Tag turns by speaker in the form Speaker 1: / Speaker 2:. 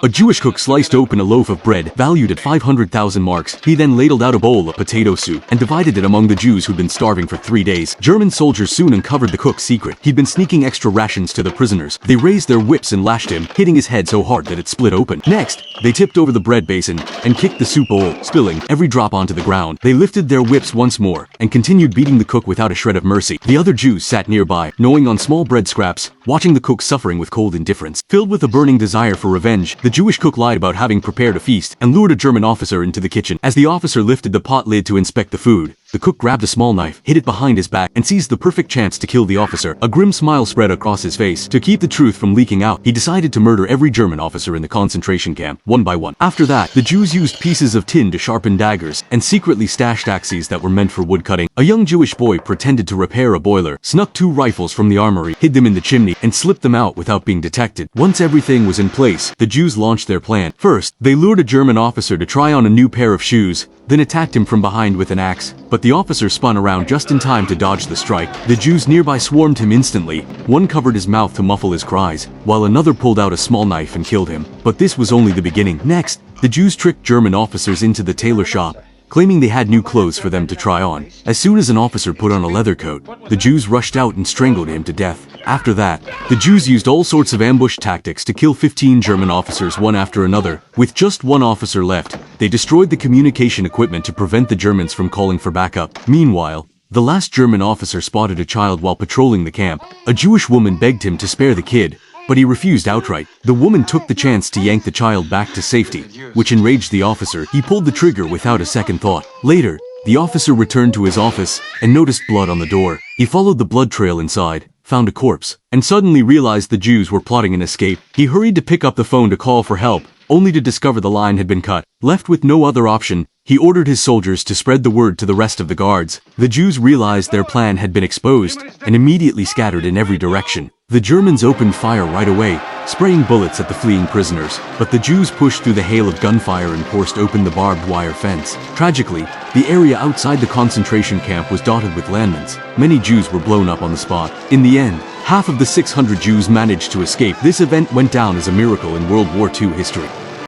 Speaker 1: A Jewish cook sliced open a loaf of bread valued at 500,000 marks. He then ladled out a bowl of potato soup and divided it among the Jews who'd been starving for 3 days. German soldiers soon uncovered the cook's secret. He'd been sneaking extra rations to the prisoners. They raised their whips and lashed him, hitting his head so hard that it split open. Next, they tipped over the bread basin and kicked the soup bowl, spilling every drop onto the ground. They lifted their whips once more and continued beating the cook without a shred of mercy. The other Jews sat nearby, gnawing on small bread scraps, watching the cook suffering with cold indifference. Filled with a burning desire for revenge, the Jewish cook lied about having prepared a feast and lured a German officer into the kitchen. As the officer lifted the pot lid to inspect the food, the cook grabbed a small knife, hid it behind his back, and seized the perfect chance to kill the officer. A grim smile spread across his face. To keep the truth from leaking out, he decided to murder every German officer in the concentration camp, one by one. After that, the Jews used pieces of tin to sharpen daggers, and secretly stashed axes that were meant for woodcutting. A young Jewish boy pretended to repair a boiler, snuck 2 rifles from the armory, hid them in the chimney, and slipped them out without being detected. Once everything was in place, the Jews launched their plan. First, they lured a German officer to try on a new pair of shoes, then attacked him from behind with an axe. But the officer spun around just in time to dodge the strike. The Jews nearby swarmed him instantly. One covered his mouth to muffle his cries, while another pulled out a small knife and killed him. But this was only the beginning. Next, the Jews tricked German officers into the tailor shop, claiming they had new clothes for them to try on. As soon as an officer put on a leather coat, the Jews rushed out and strangled him to death. After that, the Jews used all sorts of ambush tactics to kill 15 German officers one after another. With just one officer left, they destroyed the communication equipment to prevent the Germans from calling for backup. Meanwhile, the last German officer spotted a child while patrolling the camp. A Jewish woman begged him to spare the kid, but he refused outright. The woman took the chance to yank the child back to safety, which enraged the officer. He pulled the trigger without a second thought. Later, the officer returned to his office and noticed blood on the door. He followed the blood trail inside, found a corpse, and suddenly realized the Jews were plotting an escape. He hurried to pick up the phone to call for help, only to discover the line had been cut. Left with no other option, he ordered his soldiers to spread the word to the rest of the guards. The Jews realized their plan had been exposed and immediately scattered in every direction. The Germans opened fire right away, spraying bullets at the fleeing prisoners, but the Jews pushed through the hail of gunfire and forced open the barbed wire fence. Tragically, the area outside the concentration camp was dotted with landmines. Many Jews were blown up on the spot. In the end, half of the 600 Jews managed to escape. This event went down as a miracle in World War II history.